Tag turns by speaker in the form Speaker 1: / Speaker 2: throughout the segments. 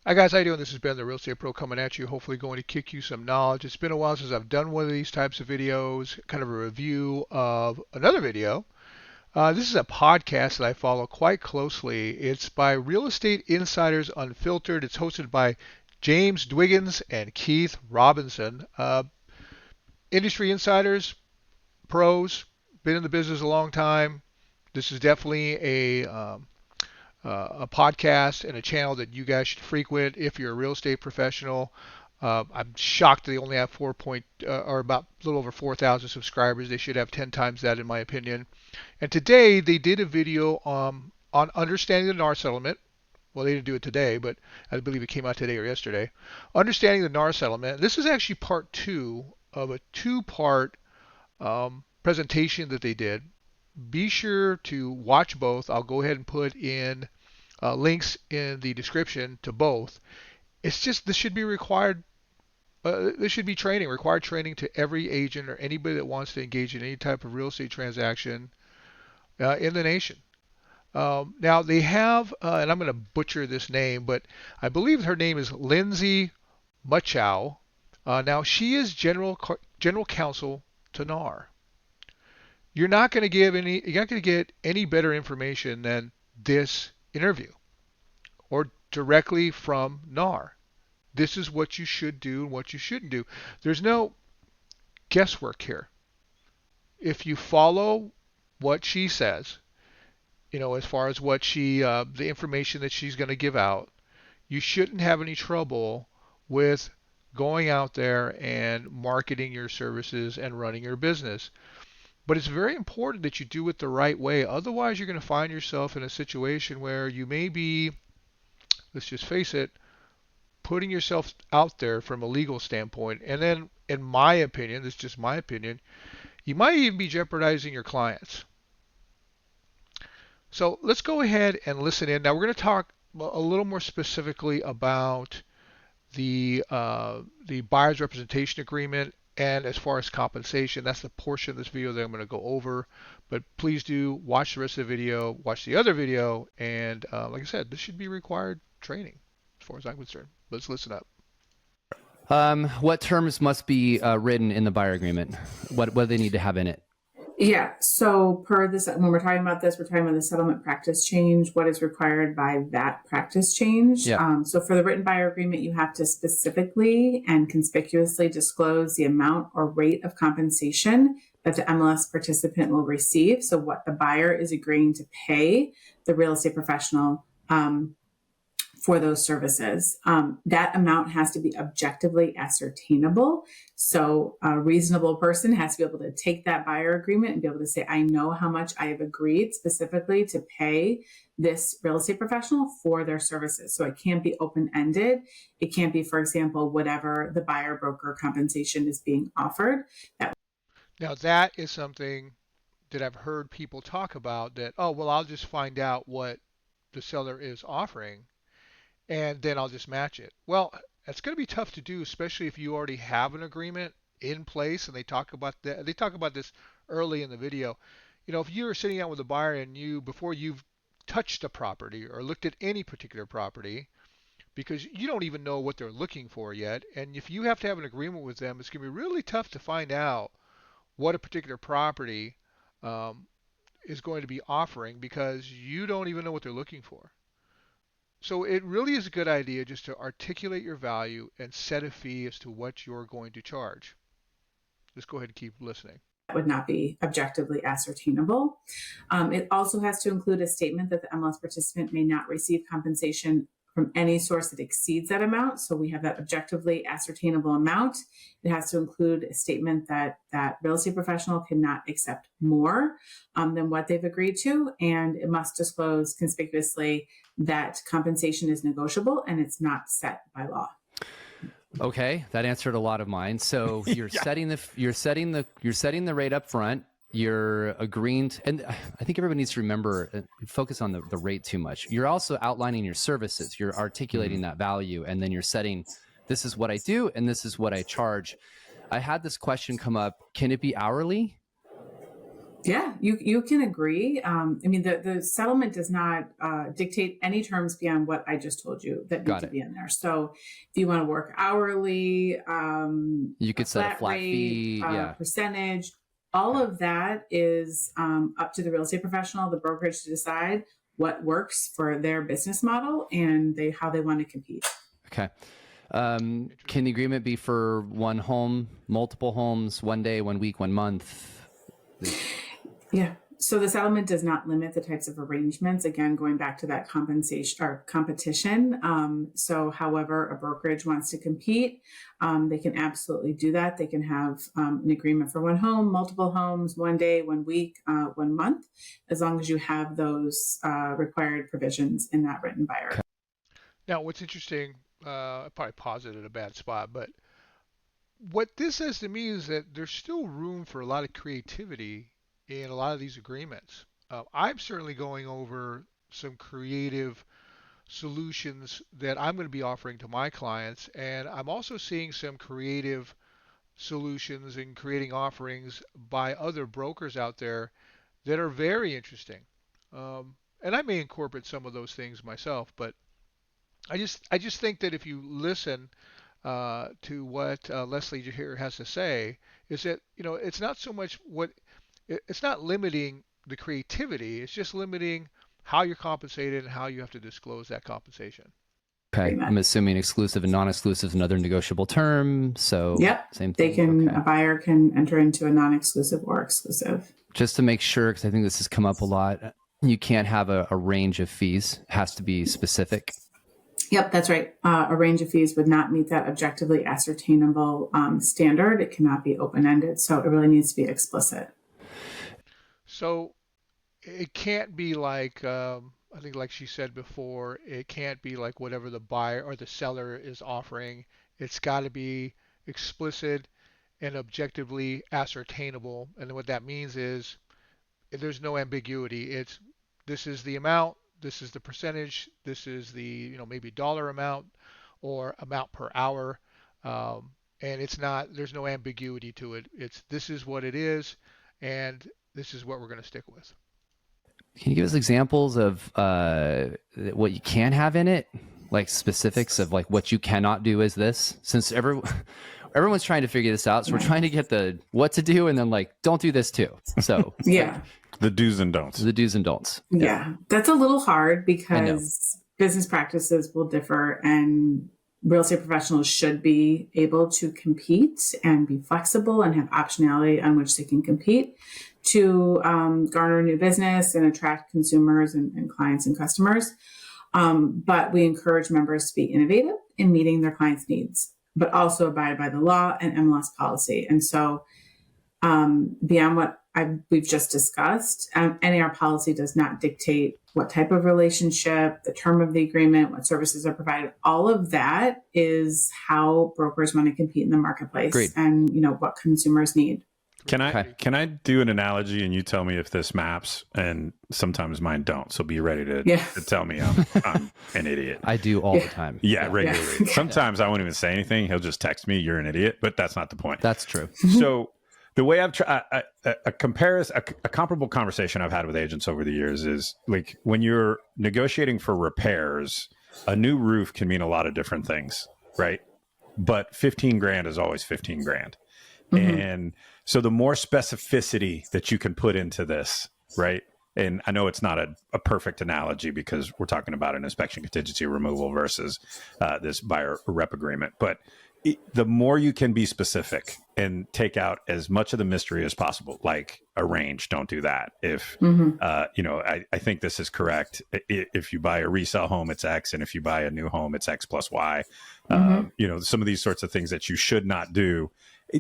Speaker 1: Hi guys, how you doing? This is Ben, the Real Estate Pro, coming at you. Hopefully going to kick you some knowledge. It's been a while since I've done one of these types of videos, kind of a review of another video. This is a podcast that I follow quite closely. It's by Real Estate Insiders Unfiltered. It's hosted by James Dwiggins and Keith Robinson. Industry insiders, pros, been in the business a long time. This is definitely a podcast and a channel that you guys should frequent if you're a real estate professional. I'm shocked they only have or about a little over 4,000 subscribers. They should have 10 times that, in my opinion. And today they did a video on understanding the NAR settlement. Well, they didn't do it today, but I believe it came out today or yesterday. Understanding the NAR settlement. This is actually part two of a two-part presentation that they did. Be sure to watch both. I'll go ahead and put in links in the description to both. It's just this should be required. This should be training, required training to every agent or anybody that wants to engage in any type of real estate transaction in the nation. Now they have, and I'm going to butcher this name, but I believe her name is Lindsay Muchow. Now she is general counsel to NAR. You're not going to get any better information than this interview or directly from NAR. This is what you should do and what you shouldn't do. There's no guesswork here. If you follow what she says, as far as what the information that she's going to give out, you shouldn't have any trouble with going out there and marketing your services and running your business. But it's very important that you do it the right way. Otherwise, you're going to find yourself in a situation where you may be, let's just face it, putting yourself out there from a legal standpoint. And then, in my opinion, this is just my opinion, you might even be jeopardizing your clients. So let's go ahead and listen in. Now, we're going to talk a little more specifically about the buyer's representation agreement. And as far as compensation, that's the portion of this video that I'm going to go over. But please do watch the rest of the video, watch the other video, and like I said, this should be required training as far as I'm concerned. Let's listen up.
Speaker 2: What terms must be written in the buyer agreement? What do they need to have in it?
Speaker 3: Yeah. So per this, when we're talking about this, we're talking about the settlement practice change, what is required by that practice change.
Speaker 2: Yeah.
Speaker 3: So for the written buyer agreement, you have to specifically and conspicuously disclose the amount or rate of compensation that the MLS participant will receive. So what the buyer is agreeing to pay the real estate professional for those services. That amount has to be objectively ascertainable. So a reasonable person has to be able to take that buyer agreement and be able to say, I know how much I have agreed specifically to pay this real estate professional for their services. So it can't be open-ended. It can't be, for example, whatever the buyer broker compensation is being offered.
Speaker 1: Now that is something that I've heard people talk about, that, oh, well, I'll just find out what the seller is offering and then I'll just match it. Well, that's going to be tough to do, especially if you already have an agreement in place. And they talk about that. They talk about this early in the video. If you're sitting out with a buyer and before you've touched a property or looked at any particular property, because you don't even know what they're looking for yet, and if you have to have an agreement with them, it's going to be really tough to find out what a particular property is going to be offering because you don't even know what they're looking for. So it really is a good idea just to articulate your value and set a fee as to what you're going to charge. Just go ahead and keep listening.
Speaker 3: That would not be objectively ascertainable. It also has to include a statement that the MLS participant may not receive compensation from any source that exceeds that amount. So we have that objectively ascertainable amount. It has to include a statement that that real estate professional cannot accept more than what they've agreed to. And it must disclose conspicuously that compensation is negotiable and it's not set by law.
Speaker 2: Okay, that answered a lot of mine. So you're setting the rate up front. You're agreeing to, and I think everybody needs to remember, focus on the rate too much. You're also outlining your services. You're articulating that value, and then you're setting, this is what I do, and this is what I charge. I had this question come up. Can it be hourly?
Speaker 3: Yeah, you can agree. I mean, the settlement does not dictate any terms beyond what I just told you that need
Speaker 2: Got
Speaker 3: to
Speaker 2: it.
Speaker 3: be in there. So if you want to work hourly,
Speaker 2: You
Speaker 3: a
Speaker 2: could set a
Speaker 3: flat
Speaker 2: flat
Speaker 3: rate,
Speaker 2: fee. Yeah.
Speaker 3: percentage, all
Speaker 2: Okay.
Speaker 3: of that is up to the real estate professional, the brokerage, to decide what works for their business model and how they want to compete.
Speaker 2: Okay. Can the agreement be for one home, multiple homes, 1 day, 1 week, 1 month?
Speaker 3: Yeah. So the settlement does not limit the types of arrangements. Again, going back to that compensation or competition. So, however, a brokerage wants to compete, they can absolutely do that. They can have an agreement for one home, multiple homes, 1 day, 1 week, 1 month, as long as you have those required provisions in that written buyer.
Speaker 2: Okay.
Speaker 1: Now, what's interesting, I probably paused it at a bad spot, but what this says to me is that there's still room for a lot of creativity in a lot of these agreements. I'm certainly going over some creative solutions that I'm going to be offering to my clients, and I'm also seeing some creative solutions and creating offerings by other brokers out there that are very interesting. And I may incorporate some of those things myself, but I just think that if you listen to what Leslie here has to say, is that it's not so much it's not limiting the creativity. It's just limiting how you're compensated and how you have to disclose that compensation.
Speaker 2: Okay.
Speaker 3: Agreement.
Speaker 2: I'm assuming exclusive and non-exclusive is another negotiable term. So
Speaker 3: Yep.
Speaker 2: same
Speaker 3: They
Speaker 2: thing.
Speaker 3: can,
Speaker 2: Okay.
Speaker 3: a buyer can enter into a non-exclusive or exclusive.
Speaker 2: Just to make sure, because I think this has come up a lot, you can't have a range of fees. It has to be specific.
Speaker 3: Yep, that's right. A range of fees would not meet that objectively ascertainable standard. It cannot be open-ended, so it really needs to be explicit.
Speaker 1: So it can't be like I think like she said before, it can't be like whatever the buyer or the seller is offering. It's got to be explicit and objectively ascertainable. And what that means is there's no ambiguity. It's this is the amount, this is the percentage, this is the maybe dollar amount or amount per hour, and it's not. There's no ambiguity to it. It's this is what it is, and this is what we're going to stick with.
Speaker 2: Can you give us examples of what you can have in it? Like specifics of like what you cannot do is this? Since everyone's trying to figure this out. So we're trying to get the what to do and then like, don't do this too. So
Speaker 3: Yeah.
Speaker 4: The do's and don'ts.
Speaker 2: The do's and don'ts.
Speaker 3: Yeah. That's a little hard because business practices will differ and real estate professionals should be able to compete and be flexible and have optionality on which they can compete to garner new business and attract consumers and clients and customers. But we encourage members to be innovative in meeting their clients' needs, but also abide by the law and MLS policy. And so beyond what we've just discussed, NAR policy does not dictate what type of relationship, the term of the agreement, what services are provided. All of that is how brokers want to compete in the marketplace.
Speaker 2: Great.
Speaker 3: And what consumers need.
Speaker 4: Can I do an analogy and you tell me if this maps? And sometimes mine don't. So be ready to tell me I'm an idiot.
Speaker 2: I do all the time.
Speaker 4: Yeah, regularly. Sometimes I won't even say anything. He'll just text me, "You're an idiot," but that's not the point.
Speaker 2: That's true.
Speaker 4: So the way I've tried a comparable conversation I've had with agents over the years is like when you're negotiating for repairs, a new roof can mean a lot of different things, right? But 15 grand is always 15 grand. Mm-hmm. And so the more specificity that you can put into this, right? And I know it's not a perfect analogy because we're talking about an inspection contingency removal versus this buyer rep agreement. But the more you can be specific and take out as much of the mystery as possible, like a range, don't do that. If, I think this is correct. If you buy a resale home, it's X. And if you buy a new home, it's X plus Y. Some of these sorts of things that you should not do.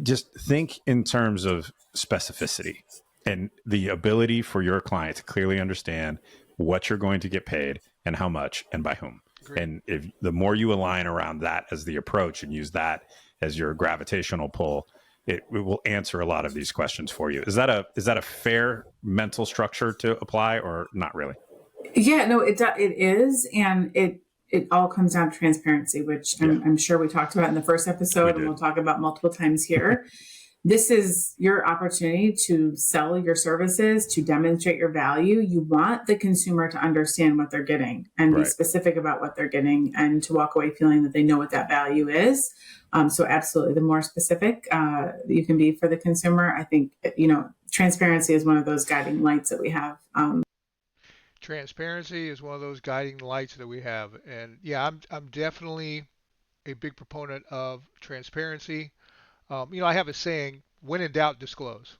Speaker 4: Just think in terms of specificity and the ability for your client to clearly understand what you're going to get paid and how much and by whom. Great. And if the more you align around that as the approach and use that as your gravitational pull, it will answer a lot of these questions for you. Is that a fair mental structure to apply or not really?
Speaker 3: Yeah, no, it is. And it all comes down to transparency, which I'm sure we talked about in the first episode and we'll talk about multiple times here. this is your opportunity to sell your services, to demonstrate your value. You want the consumer to understand what they're getting and be specific about what they're getting, and to walk away feeling that they know what that value is. So absolutely, the more specific you can be for the consumer, I think, transparency is one of those guiding lights that we have.
Speaker 1: Transparency is one of those guiding lights that we have, and yeah, I'm definitely a big proponent of transparency. I have a saying: when in doubt, disclose.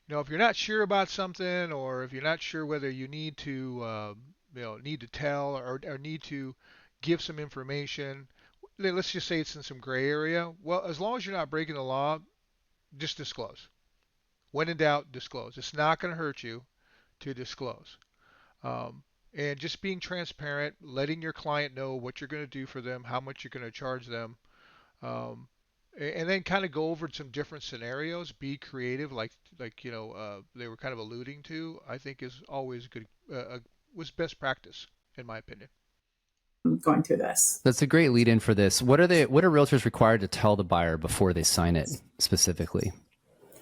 Speaker 1: If you're not sure about something, or if you're not sure whether you need to, need to tell, or need to give some information, let's just say it's in some gray area. Well, as long as you're not breaking the law, just disclose. When in doubt, disclose. It's not going to hurt you to disclose. Um, and just being transparent, letting your client know what you're going to do for them, how much you're going to charge them, um, and then kind of go over some different scenarios. Be creative, like they were kind of alluding to. I think is always good. Was best practice in my opinion.
Speaker 3: Going through this.
Speaker 2: That's a great lead in for this. What are realtors required to tell the buyer before they sign it specifically?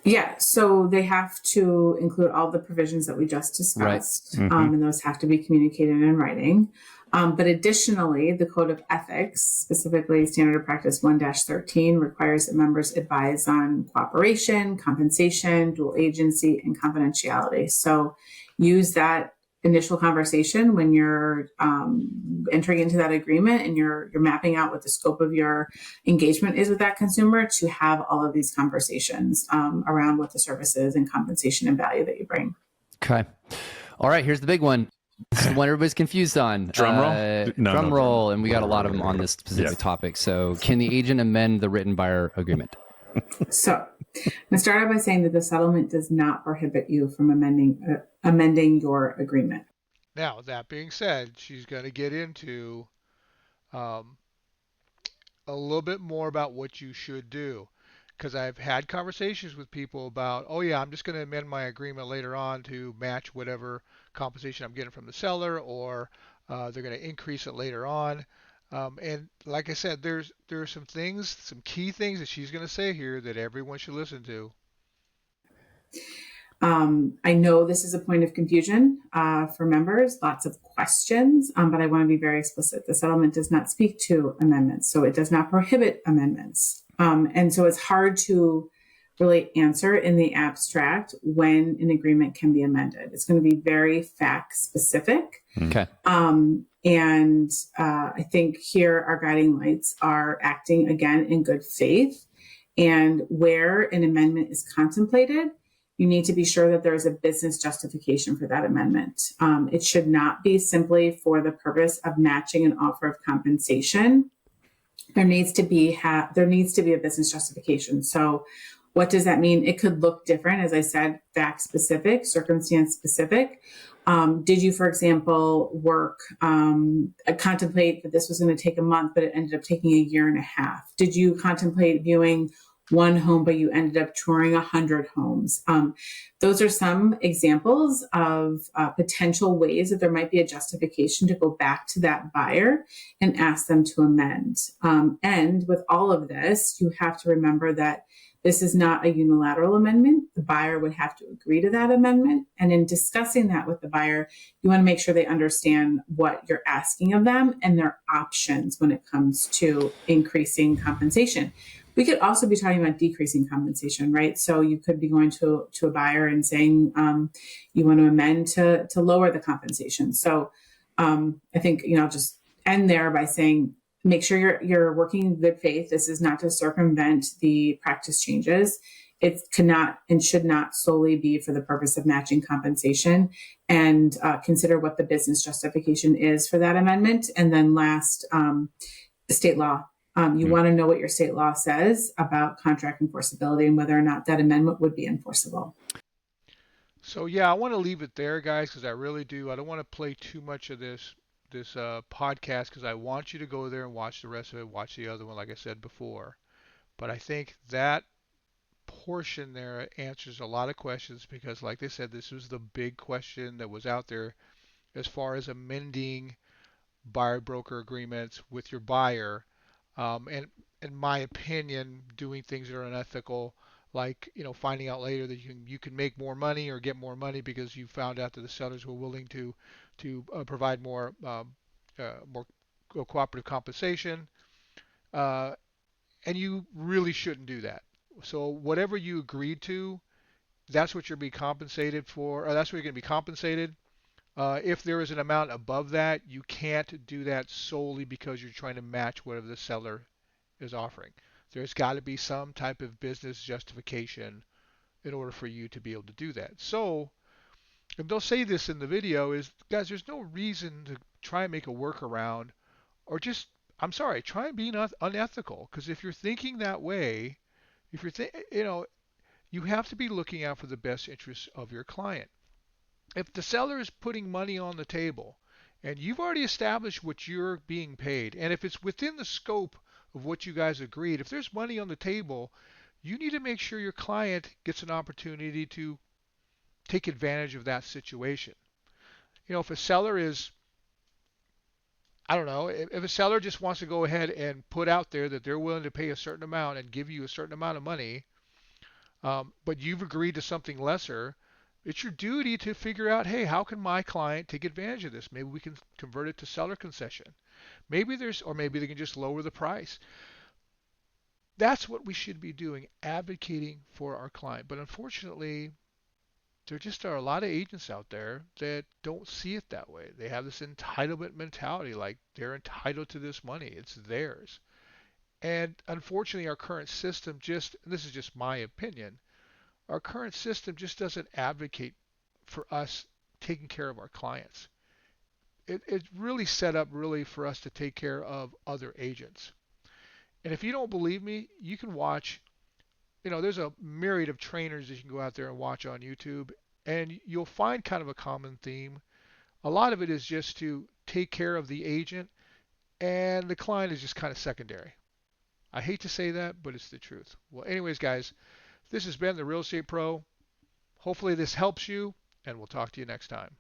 Speaker 3: Yeah, so they have to include all the provisions that we just discussed,
Speaker 4: Right.
Speaker 3: And those have to be communicated in writing. But additionally, the Code of Ethics, specifically Standard of Practice 1-13, requires that members advise on cooperation, compensation, dual agency, and confidentiality. So use that initial conversation when you're entering into that agreement and you're mapping out what the scope of your engagement is with that consumer, to have all of these conversations around what the services and compensation and value that you bring.
Speaker 2: Okay. All right. Here's the big one. This is the one everybody's confused on.
Speaker 4: Drum roll?
Speaker 2: Drum roll. And we got a lot of them on this specific topic. So can the agent amend the written buyer agreement?
Speaker 3: So I'm going to start out by saying that the settlement does not prohibit you from amending your agreement.
Speaker 1: Now, that being said, she's going to get into a little bit more about what you should do. Because I've had conversations with people about, oh yeah, I'm just going to amend my agreement later on to match whatever compensation I'm getting from the seller, or they're going to increase it later on. And like I said, there are some things, some key things that she's going to say here that everyone should listen to.
Speaker 3: I know this is a point of confusion for members, lots of questions, but I want to be very explicit. The settlement does not speak to amendments, so it does not prohibit amendments. And so it's hard to really answer in the abstract when an agreement can be amended. It's going to be very fact specific.
Speaker 2: Okay.
Speaker 3: And I think here our guiding lights are acting again in good faith. And where an amendment is contemplated, you need to be sure that there is a business justification for that amendment. It should not be simply for the purpose of matching an offer of compensation. There needs to be a business justification. So what does that mean? It could look different, as I said, fact specific, circumstance specific. Did you, for example, contemplate that this was going to take a month, but it ended up taking a year and a half? Did you contemplate viewing one home, but you ended up touring 100 homes? Those are some examples of potential ways that there might be a justification to go back to that buyer and ask them to amend. And with all of this, you have to remember that this is not a unilateral amendment. The buyer would have to agree to that amendment. And in discussing that with the buyer, you want to make sure they understand what you're asking of them and their options when it comes to increasing compensation. We could also be talking about decreasing compensation, right? So you could be going to a buyer and saying you want to amend to lower the compensation. So I think, I'll just end there by saying, make sure you're working in good faith. This is not to circumvent the practice changes. It cannot and should not solely be for the purpose of matching compensation, and consider what the business justification is for that amendment. And then last, state law. You want to know what your state law says about contract enforceability and whether or not that amendment would be enforceable.
Speaker 1: So yeah, I want to leave it there, guys, because I really do. I don't want to play too much of this podcast, because I want you to go there and watch the rest of it, watch the other one, like I said before. But I think that portion there answers a lot of questions, because like they said, this was the big question that was out there as far as amending buyer broker agreements with your buyer. And in my opinion, doing things that are unethical like finding out later that you can make more money or get more money because you found out that the sellers were willing to provide more cooperative compensation, uh, and you really shouldn't do that. So whatever you agreed to, that's what you're being compensated for, or that's what you're going to be compensated. If there is an amount above that, you can't do that solely because you're trying to match whatever the seller is offering. There's got to be some type of business justification in order for you to be able to do that. So, and they'll say this in the video is, guys, there's no reason to try and make a workaround or just, I'm sorry, try and be not unethical. Because if you're thinking that way, if you're, you have to be looking out for the best interests of your client. If the seller is putting money on the table and you've already established what you're being paid, and if it's within the scope of what you guys agreed, if there's money on the table, you need to make sure your client gets an opportunity to take advantage of that situation. If a seller is, I don't know, if a seller just wants to go ahead and put out there that they're willing to pay a certain amount and give you a certain amount of money, but you've agreed to something lesser, it's your duty to figure out, hey, how can my client take advantage of this? Maybe we can convert it to seller concession. Or maybe they can just lower the price. That's what we should be doing, advocating for our client. But unfortunately, there just are a lot of agents out there that don't see it that way. They have this entitlement mentality, like they're entitled to this money. It's theirs. And unfortunately, our current system this is just my opinion, our current system just doesn't advocate for us taking care of our clients. It's really set up really for us to take care of other agents. And if you don't believe me, you can watch, there's a myriad of trainers that you can go out there and watch on YouTube, and you'll find kind of a common theme. A lot of it is just to take care of the agent, and the client is just kind of secondary. I hate to say that, but it's the truth. Well, anyways, guys, this has been the Real Estate Pro. Hopefully this helps you, and we'll talk to you next time.